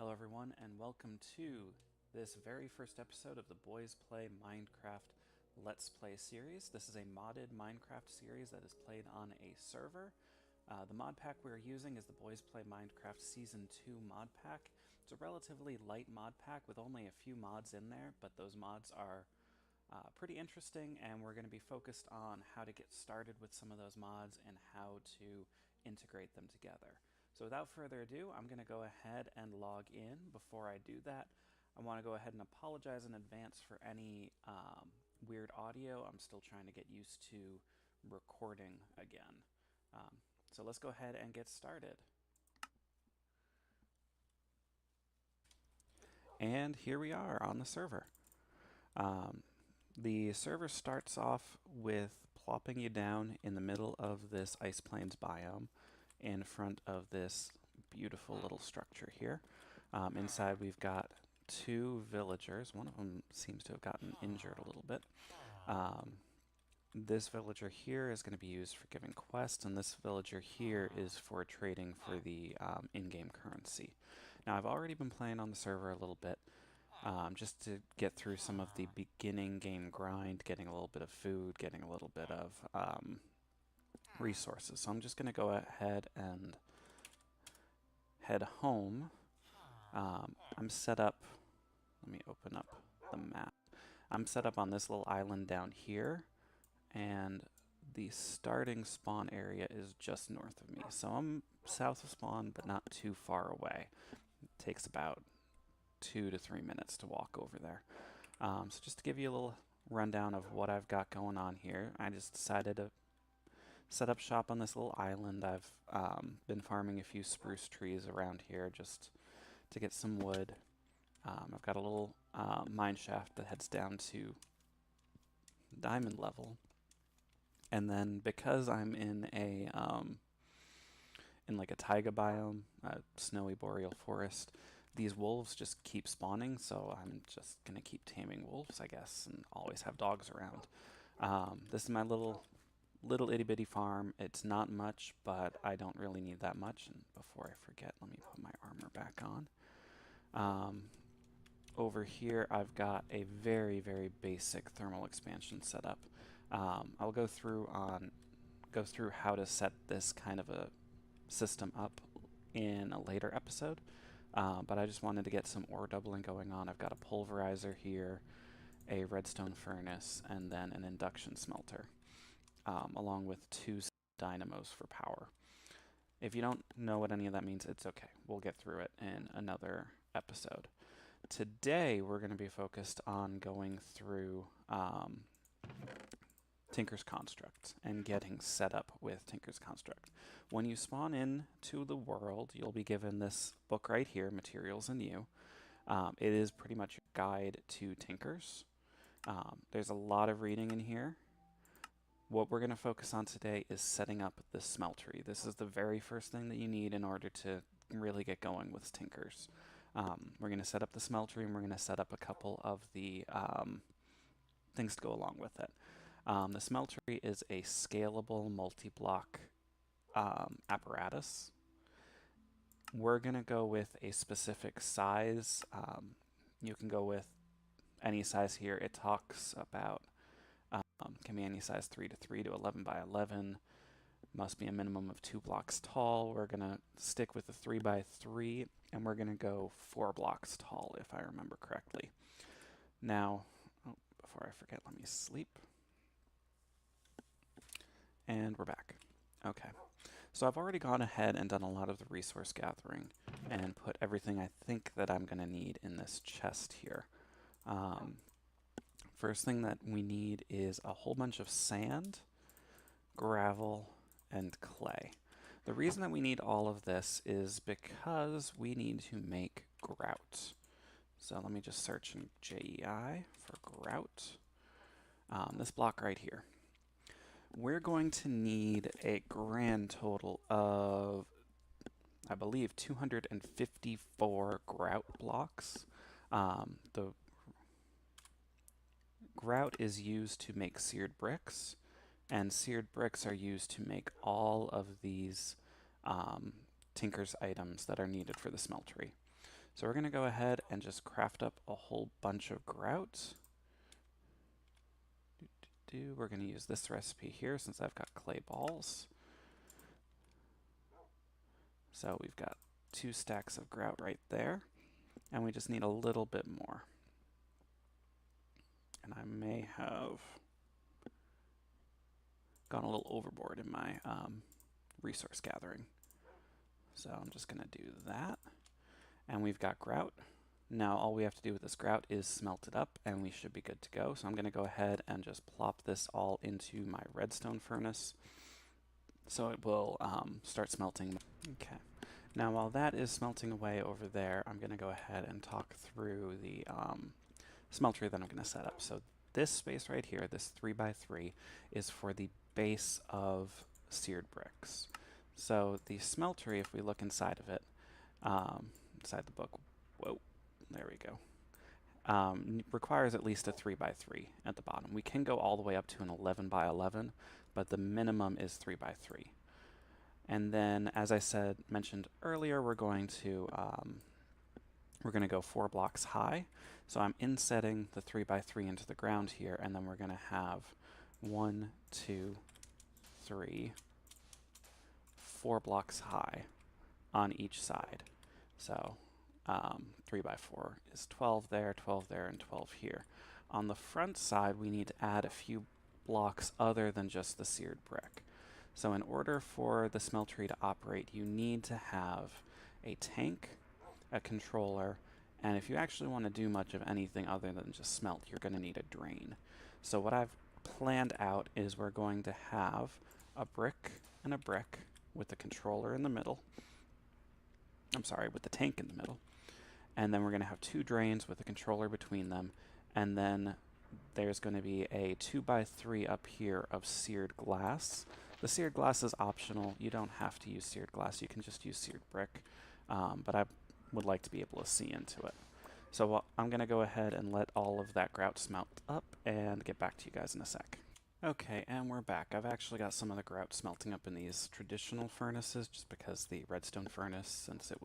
Hello everyone, and welcome to this very first episode of the Boys Play Minecraft Let's Play series. This is a modded Minecraft series that is played on a server. The mod pack we're using is the Boys Play Minecraft Season 2 mod pack. It's a relatively light mod pack with only a few mods in there, but those mods are pretty interesting, and we're going to be focused on how to get started with some of those mods and how to integrate them together. So without further ado, I'm going to go ahead and log in. Before I do that, I want to go ahead and apologize in advance for any weird audio. I'm still trying to get used to recording again. So let's go ahead and get started. And here we are on the server. The server starts off with plopping you down in the middle of this Ice Plains biome in front of this beautiful little structure here. Inside we've got two villagers. One of them seems to have gotten injured a little bit. This villager here is going to be used for giving quests, and this villager here is for trading for the in-game currency. Now, I've already been playing on the server a little bit, just to get through some of the beginning game grind, getting a little bit of food, getting a little bit of resources. So I'm just going to go ahead and head home. I'm set up, let me open up the map. I'm set up on this little island down here, and the starting spawn area is just north of me. So I'm south of spawn, but not too far away. It takes about 2 to 3 minutes to walk over there. So just to give you a little rundown of what I've got going on here, I just decided to set up shop on this little island. I've been farming a few spruce trees around here just to get some wood. I've got a little mine shaft that heads down to diamond level. And then because I'm in a like a taiga biome, a snowy boreal forest, these wolves just keep spawning, so I'm just gonna keep taming wolves, I guess, and always have dogs around. This is my little itty bitty farm. It's not much, but I don't really need that much. And before I forget, let me put my armor back on. Over here I've got a very basic thermal expansion setup. I'll go through how to set this kind of a system up in a later episode, but I just wanted to get some ore doubling going on. I've got a pulverizer here, a redstone furnace, and then an induction smelter, along with 2 dynamos for power. If you don't know what any of that means, it's okay. We'll get through it in another episode. Today we're going to be focused on going through Tinker's Construct and getting set up with Tinker's Construct. When you spawn in to the world, you'll be given this book right here, Materials and You. It is pretty much your guide to Tinkers. There's a lot of reading in here. What we're going to focus on today is setting up the Smeltery. This is the very first thing that you need in order to really get going with Tinkers. We're going to set up the Smeltery, and we're going to set up a couple of the things to go along with it. The Smeltery is a scalable multi-block apparatus. We're going to go with a specific size. You can go with any size here. It talks about can be any size 3x3 to 11x11. Must be a minimum of 2 blocks tall. We're going to stick with the 3x3, and we're going to go 4 blocks tall, if I remember correctly. Now, before I forget, let me sleep. And we're back. Okay, so I've already gone ahead and done a lot of the resource gathering and put everything I think that I'm going to need in this chest here. First thing that we need is a whole bunch of sand, gravel, and clay. The reason that we need all of this is because we need to make grout. So let me just search in JEI for grout. This block right here. We're going to need a grand total of, I believe, 254 grout blocks. The grout is used to make seared bricks, and seared bricks are used to make all of these Tinker's items that are needed for the Smeltery. So we're going to go ahead and just craft up a whole bunch of grout. We're going to use this recipe here since I've got clay balls. So we've got 2 stacks of grout right there, and we just need a little bit more. And I may have gone a little overboard in my resource gathering. So I'm just going to do that. And we've got grout. Now all we have to do with this grout is smelt it up and we should be good to go. So I'm going to go ahead and just plop this all into my redstone furnace so it will start smelting. Okay. Now while that is smelting away over there, I'm going to go ahead and talk through the smeltery that I'm going to set up. So this space right here, this 3x3, is for the base of seared bricks. So the smeltery, if we look inside of it, inside the book, whoa, there we go, requires at least a 3x3 at the bottom. We can go all the way up to an 11x11, but the minimum is 3x3. And then, as I mentioned earlier, we're going to go 4 blocks high. So I'm insetting the 3x3 into the ground here, and then we're going to have 1, 2, 3, 4 blocks high on each side. So 3x4 is 12 there, and 12 here. On the front side, we need to add a few blocks other than just the seared brick. So in order for the smeltery to operate, you need to have a tank, a controller, and if you actually want to do much of anything other than just smelt, you're going to need a drain. So what I've planned out is we're going to have a brick and a brick with the controller in the middle. I'm sorry, with the tank in the middle. And then we're going to have 2 drains with a controller between them. And then there's going to be a 2x3 up here of seared glass. The seared glass is optional. You don't have to use seared glass. You can just use seared brick. But I would like to be able to see into it. So I'm going to go ahead and let all of that grout smelt up and get back to you guys in a sec. Okay, and we're back. I've actually got some of the grout smelting up in these traditional furnaces just because the redstone furnace, since it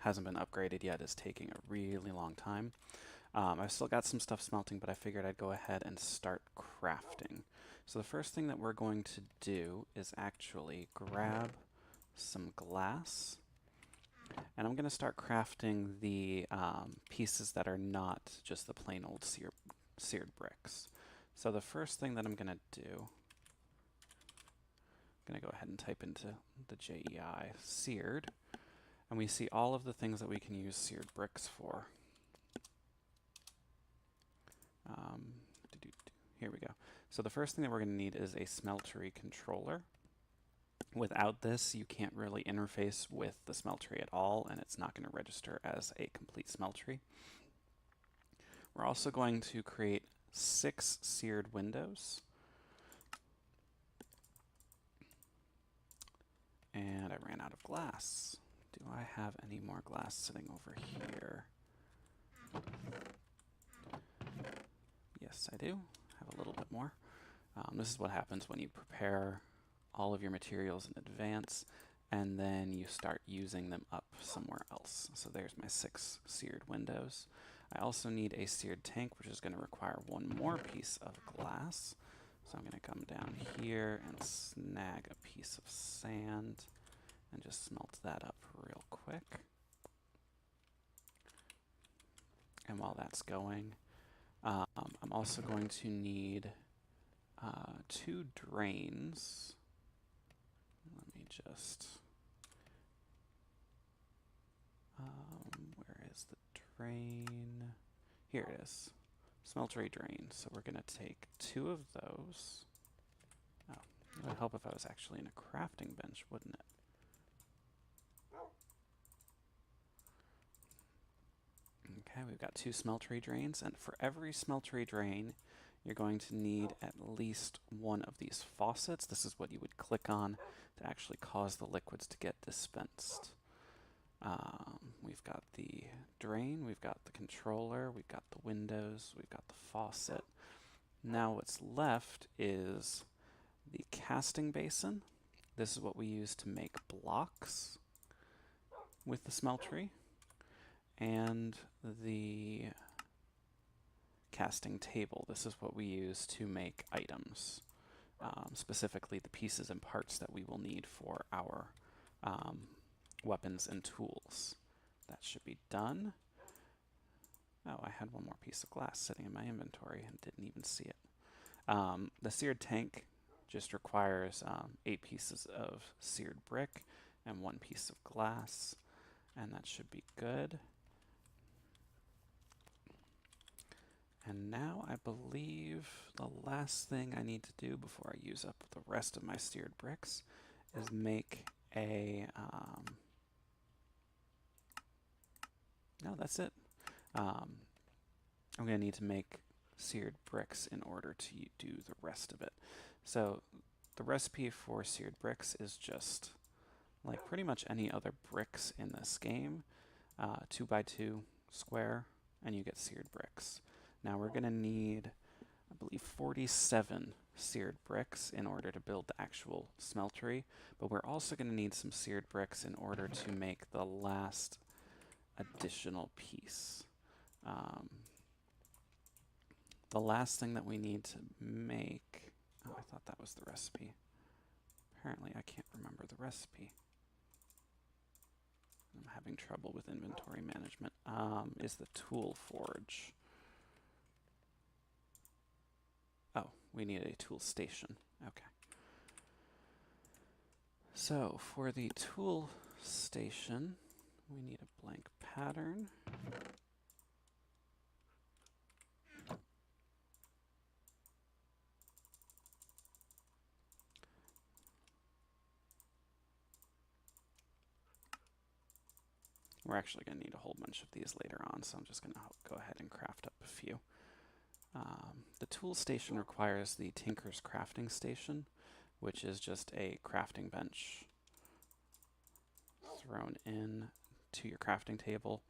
hasn't been upgraded yet, is taking a really long time. I've still got some stuff smelting, but I figured I'd go ahead and start crafting. So the first thing that we're going to do is actually grab some glass, and I'm going to start crafting the pieces that are not just the plain old seared bricks. So the first thing that I'm going to do, I'm going to go ahead and type into the JEI seared, and we see all of the things that we can use seared bricks for. Here we go. So the first thing that we're going to need is a smeltery controller. Without this, you can't really interface with the smeltery at all, and it's not going to register as a complete smeltery. We're also going to create 6 seared windows. And I ran out of glass. Do I have any more glass sitting over here? Yes, I do. Have a little bit more. This is what happens when you prepare all of your materials in advance and then you start using them up somewhere else. So there's my 6 seared windows. I also need a seared tank, which is going to require 1 more piece of glass. So I'm going to come down here and snag a piece of sand and just smelt that up real quick. And while that's going, I'm also going to need 2 drains. Let me just... where is the drain? Here it is. Smeltery drain. So we're going to take 2 of those. Oh, it would help if I was actually in a crafting bench, wouldn't it? Okay, we've got 2 smeltery drains, and for every smeltery drain, you're going to need at least 1 of these faucets. This is what you would click on to actually cause the liquids to get dispensed. We've got the drain, we've got the controller, we've got the windows, we've got the faucet. Now what's left is the casting basin. This is what we use to make blocks with the smeltery. and the casting table. This is what we use to make items, specifically the pieces and parts that we will need for our weapons and tools. That should be done. Oh, I had one more piece of glass sitting in my inventory and didn't even see it. The seared tank just requires 8 pieces of seared brick and 1 piece of glass, and that should be good. And now I believe the last thing I need to do before I use up the rest of my seared bricks is make a... no, that's it. I'm going to need to make seared bricks in order to do the rest of it. So the recipe for seared bricks is just like pretty much any other bricks in this game. 2x2 square, and you get seared bricks. Now we're going to need, I believe, 47 seared bricks in order to build the actual smeltery, but we're also going to need some seared bricks in order to make the last additional piece. The last thing that we need to make... Oh, I thought that was the recipe. Apparently I can't remember the recipe. I'm having trouble with inventory management. Is the tool forge. Oh, we need a tool station. Okay. So for the tool station, we need a blank pattern. We're actually going to need a whole bunch of these later on, so I'm just going to go ahead and craft up a few. The tool station requires the Tinker's Crafting Station, which is just a crafting bench thrown in to your crafting table.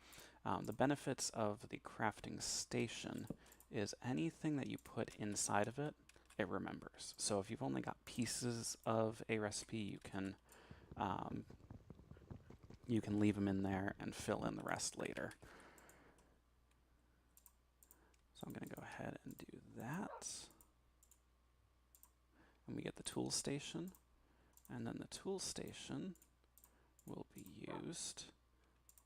The benefits of the crafting station is anything that you put inside of it, it remembers. So if you've only got pieces of a recipe, you can leave them in there and fill in the rest later. So I'm going to go ahead and do that. And we get the tool station. And then the tool station will be used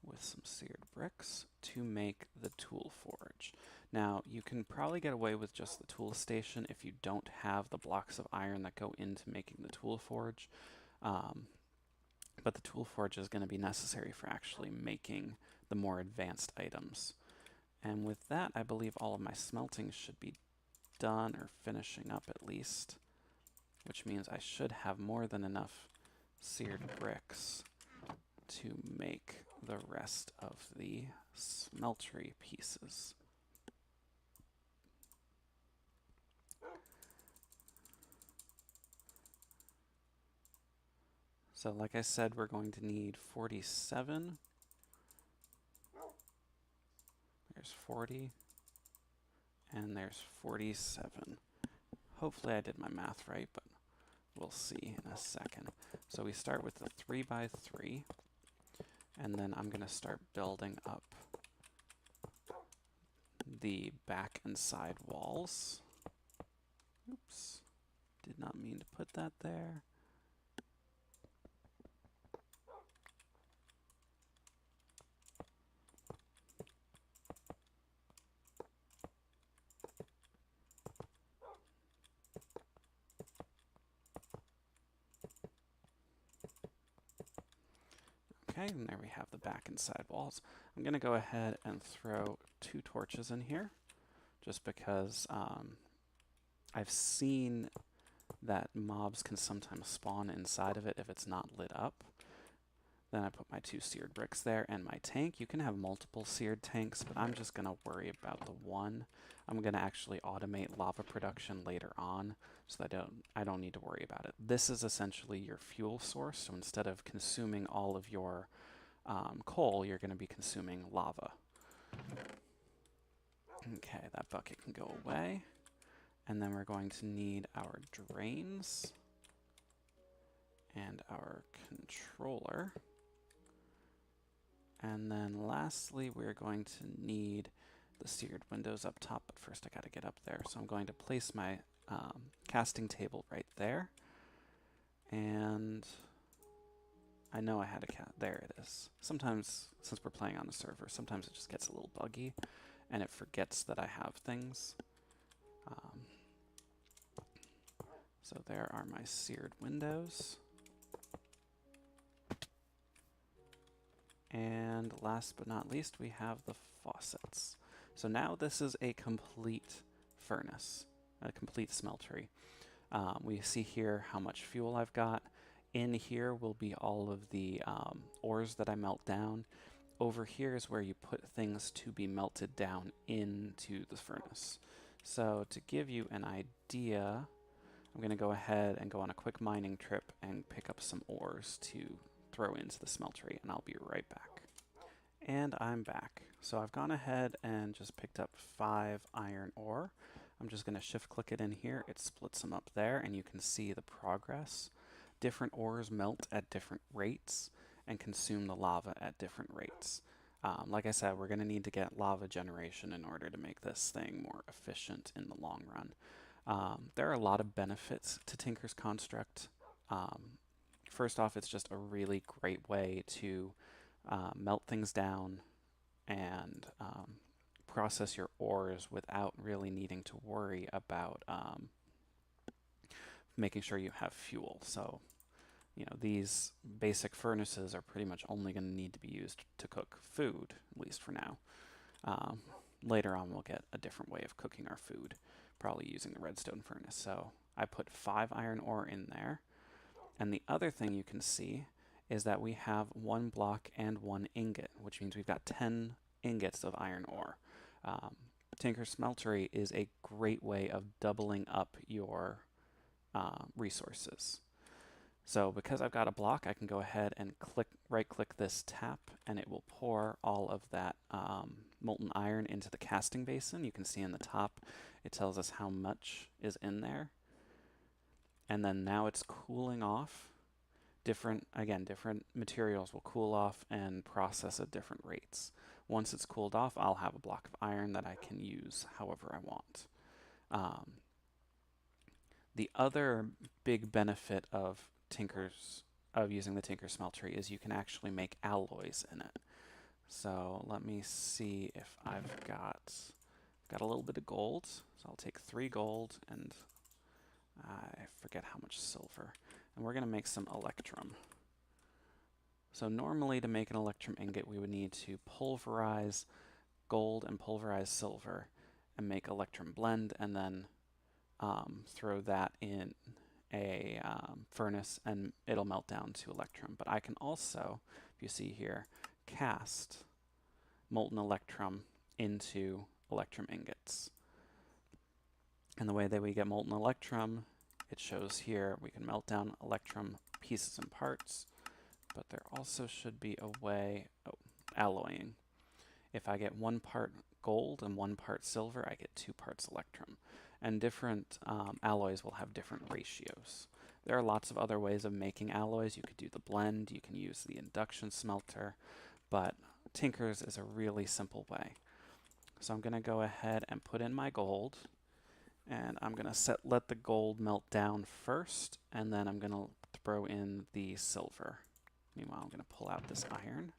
with some seared bricks to make the tool forge. Now, you can probably get away with just the tool station if you don't have the blocks of iron that go into making the tool forge. But the tool forge is going to be necessary for actually making the more advanced items. And with that, I believe all of my smelting should be done, or finishing up at least, which means I should have more than enough seared bricks to make the rest of the smeltery pieces. So like I said, we're going to need 47. There's 40. And there's 47. Hopefully I did my math right, but we'll see in a second. So we start with the 3x3, and then I'm going to start building up the back and side walls. Oops, did not mean to put that there. Okay, and there we have the back and side walls. I'm going to go ahead and throw 2 torches in here, just because I've seen that mobs can sometimes spawn inside of it if it's not lit up. Then I put my 2 seared bricks there and my tank. You can have multiple seared tanks, but I'm just going to worry about the one. I'm going to actually automate lava production later on, so that I don't need to worry about it. This is essentially your fuel source, so instead of consuming all of your coal, you're going to be consuming lava. Okay, that bucket can go away. And then we're going to need our drains and our controller. And then lastly, we're going to need the seared windows up top, but first I gotta get up there. So I'm going to place my casting table right there. And I know I had a there it is. Sometimes, since we're playing on a server, sometimes it just gets a little buggy and it forgets that I have things. So there are my seared windows. And last but not least, we have the faucets. So now this is a complete furnace, a complete smeltery. We see here how much fuel I've got. In here will be all of the ores that I melt down. Over here is where you put things to be melted down into the furnace. So to give you an idea, I'm going to go ahead and go on a quick mining trip and pick up some ores to throw into the smeltery, and I'll be right back. And I'm back. So I've gone ahead and just picked up 5 iron ore. I'm just going to shift click it in here. It splits them up there, and you can see the progress. Different ores melt at different rates and consume the lava at different rates. Like I said, we're going to need to get lava generation in order to make this thing more efficient in the long run. There are a lot of benefits to Tinker's Construct. First off, it's just a really great way to melt things down and process your ores without really needing to worry about making sure you have fuel. So, you know, these basic furnaces are pretty much only going to need to be used to cook food, at least for now. Later on, we'll get a different way of cooking our food, probably using the redstone furnace. So I put 5 iron ore in there. And the other thing you can see is that we have 1 block and 1 ingot, which means we've got 10 ingots of iron ore. Tinker's Smeltery is a great way of doubling up your resources. So because I've got a block, I can go ahead and right-click this tap, and it will pour all of that molten iron into the casting basin. You can see in the top, it tells us how much is in there. And then now it's cooling off. Different materials will cool off and process at different rates. Once it's cooled off, I'll have a block of iron that I can use however I want. The other big benefit of using the Tinker's Smeltery is you can actually make alloys in it. So let me see if I've got a little bit of gold. So I'll take 3 gold and I forget how much silver. And we're going to make some electrum. So normally to make an electrum ingot, we would need to pulverize gold and pulverize silver and make electrum blend, and then throw that in a furnace and it'll melt down to electrum. But I can also, if you see here, cast molten electrum into electrum ingots. And the way that we get molten electrum, it shows here, we can melt down electrum pieces and parts, but there also should be a way, alloying. If I get 1 part gold and 1 part silver, I get 2 parts electrum. And different alloys will have different ratios. There are lots of other ways of making alloys. You could do the blend, you can use the induction smelter, but Tinker's is a really simple way. So I'm going to go ahead and put in my gold, and I'm going to let the gold melt down first, and then I'm going to throw in the silver. Meanwhile, I'm going to pull out this iron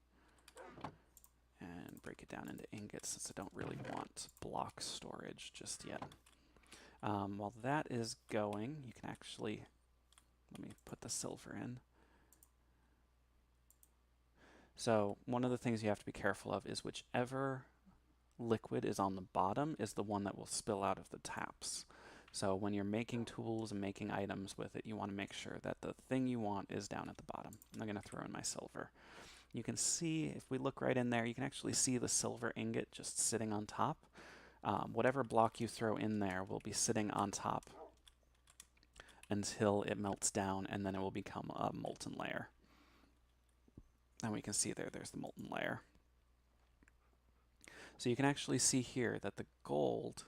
and break it down into ingots, since I don't really want block storage just yet. While that is going, you can actually, let me put the silver in. So one of the things you have to be careful of is whichever liquid is on the bottom is the one that will spill out of the taps. So when you're making tools and making items with it, you want to make sure that the thing you want is down at the bottom. I'm going to throw in my silver. You can see, if we look right in there, you can actually see the silver ingot just sitting on top. Whatever block you throw in there will be sitting on top until it melts down, and then it will become a molten layer. And we can see there's the molten layer. So you can actually see here that the gold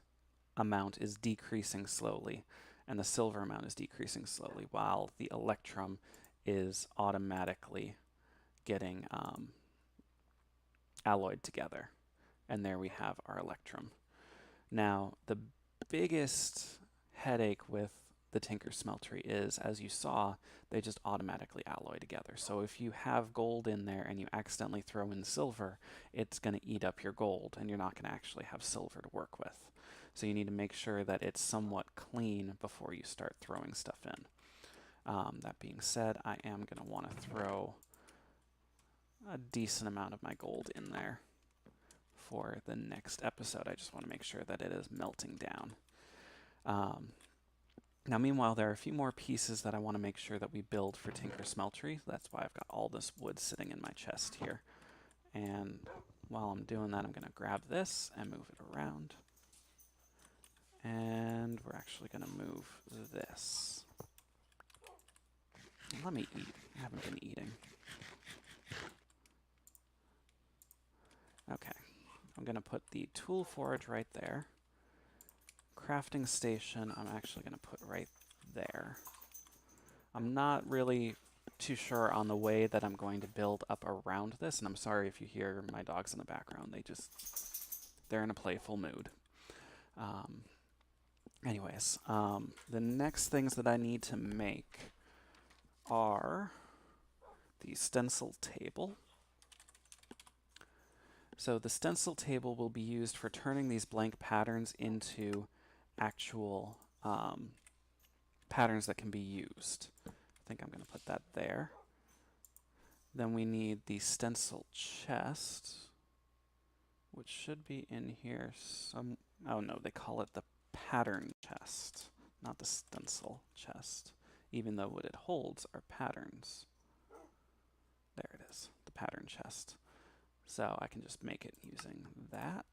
amount is decreasing slowly, and the silver amount is decreasing slowly, while the electrum is automatically getting alloyed together. And there we have our electrum. Now, the biggest headache with the Tinker Smeltery is, as you saw, they just automatically alloy together. So if you have gold in there and you accidentally throw in silver, it's going to eat up your gold, and you're not going to actually have silver to work with. So you need to make sure that it's somewhat clean before you start throwing stuff in. That being said, I am going to want to throw a decent amount of my gold in there for the next episode. I just want to make sure that it is melting down. Now, meanwhile, there are a few more pieces that I want to make sure that we build for Tinker Smeltery. That's why I've got all this wood sitting in my chest here. And while I'm doing that, I'm going to grab this and move it around. And we're actually going to move this. Let me eat. I haven't been eating. Okay. I'm going to put the tool forge right there. Crafting station, I'm actually going to put right there. I'm not really too sure on the way that I'm going to build up around this, and I'm sorry if you hear my dogs in the background. They're in a playful mood. Anyways, the next things that I need to make are the stencil table. So the stencil table will be used for turning these blank patterns into actual patterns that can be used. I think I'm going to put that there. Then we need the stencil chest, which should be in here some. Oh no, they call it the pattern chest, not the stencil chest, even though what it holds are patterns. There it is, the pattern chest. So I can just make it using that.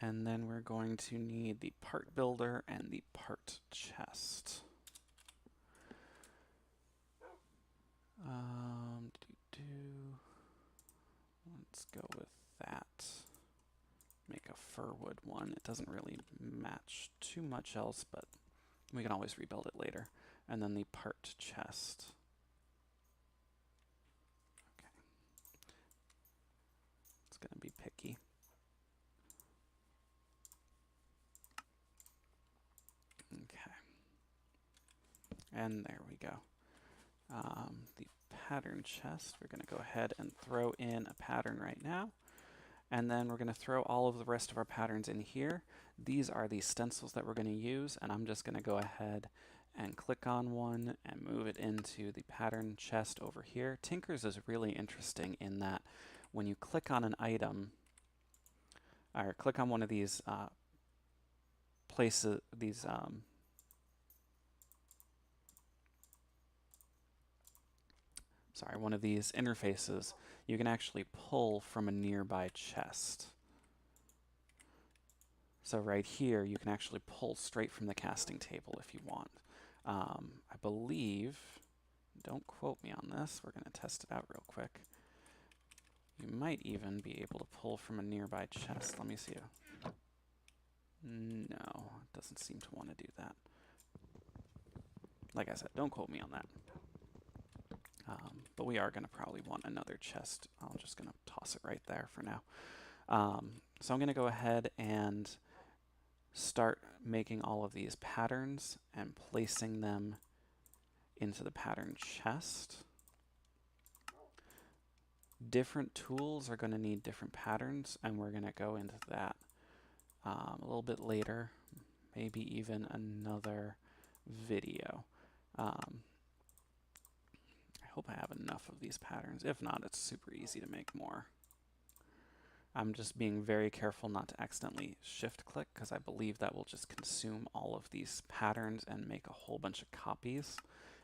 And then we're going to need the part builder and the part chest. Let's go with that. Make a firwood one. It doesn't really match too much else, but we can always rebuild it later. And then the part chest. Okay. It's going to be picky. Okay. And there we go. The pattern chest, we're going to go ahead and throw in a pattern right now. And then we're going to throw all of the rest of our patterns in here. These are the stencils that we're going to use, and I'm just going to go ahead and click on one and move it into the pattern chest over here. Tinker's is really interesting in that when you click on an item, or click on one of these places, one of these interfaces, you can actually pull from a nearby chest. So right here, you can actually pull straight from the casting table if you want. I believe, don't quote me on this, we're going to test it out real quick. You might even be able to pull from a nearby chest. Let me see. No, it doesn't seem to want to do that. Like I said, don't quote me on that. But we are going to probably want another chest. I'm just going to toss it right there for now. So I'm going to go ahead and start making all of these patterns and placing them into the pattern chest. Different tools are going to need different patterns, and we're going to go into that a little bit later, maybe even another video. I hope I have enough of these patterns. If not, it's super easy to make more. I'm just being very careful not to accidentally shift click, because I believe that will just consume all of these patterns and make a whole bunch of copies,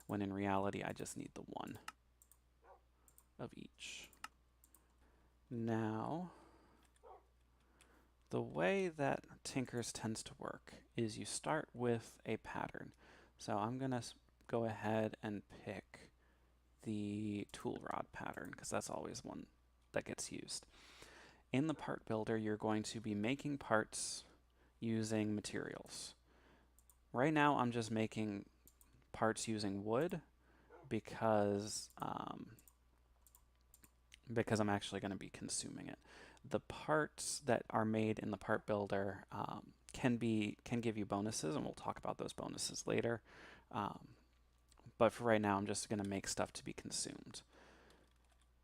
when in reality I just need the one of each. Now, the way that Tinkers tends to work is you start with a pattern. So I'm going to go ahead and pick the tool rod pattern, because that's always one that gets used. In the part builder, you're going to be making parts using materials. Right now, I'm just making parts using wood, because I'm actually going to be consuming it. The parts that are made in the part builder can give you bonuses, and we'll talk about those bonuses later. But for right now, I'm just going to make stuff to be consumed.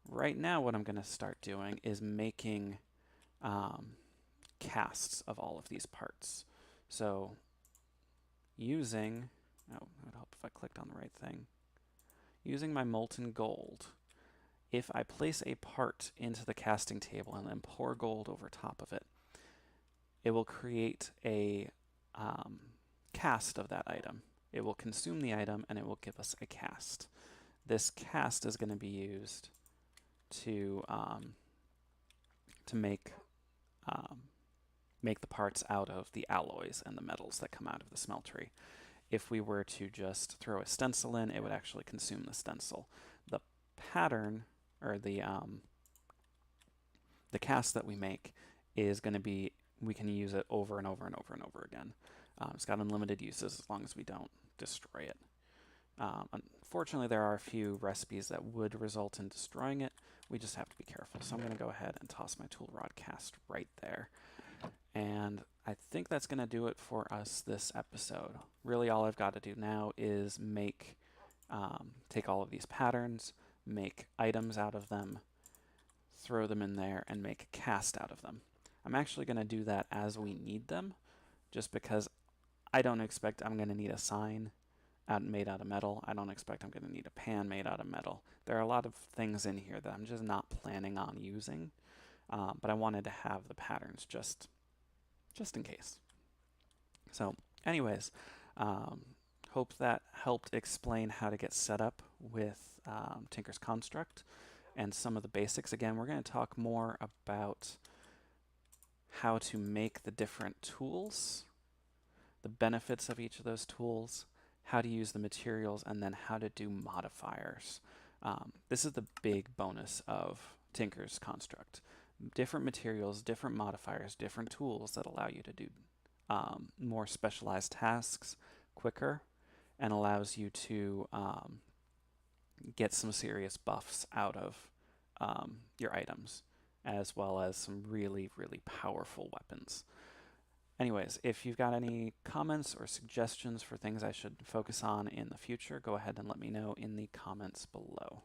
Right now, what I'm going to start doing is making casts of all of these parts. So using, oh, it would help if I clicked on the right thing. Using my molten gold, if I place a part into the casting table and then pour gold over top of it, it will create a cast of that item. It will consume the item and it will give us a cast. This cast is going to be used to make the parts out of the alloys and the metals that come out of the smeltery. If we were to just throw a stencil in, it would actually consume the stencil. The pattern, or the cast that we make, is going to be, we can use it over and over and over and over again. It's got unlimited uses as long as we don't destroy it. Unfortunately, there are a few recipes that would result in destroying it. We just have to be careful. So I'm going to go ahead and toss my tool rod cast right there. And I think that's going to do it for us this episode. Really, all I've got to do now is take all of these patterns, make items out of them, throw them in there, and make a cast out of them. I'm actually going to do that as we need them, just because I don't expect I'm going to need a sign made out of metal. I don't expect I'm going to need a pan made out of metal. There are a lot of things in here that I'm just not planning on using, but I wanted to have the patterns just in case. So anyways, hope that helped explain how to get set up with Tinker's Construct and some of the basics. Again, we're going to talk more about how to make the different tools, the benefits of each of those tools, how to use the materials, and then how to do modifiers. This is the big bonus of Tinker's Construct. Different materials, different modifiers, different tools that allow you to do more specialized tasks quicker, and allows you to get some serious buffs out of your items, as well as some really, really powerful weapons. Anyways, if you've got any comments or suggestions for things I should focus on in the future, go ahead and let me know in the comments below.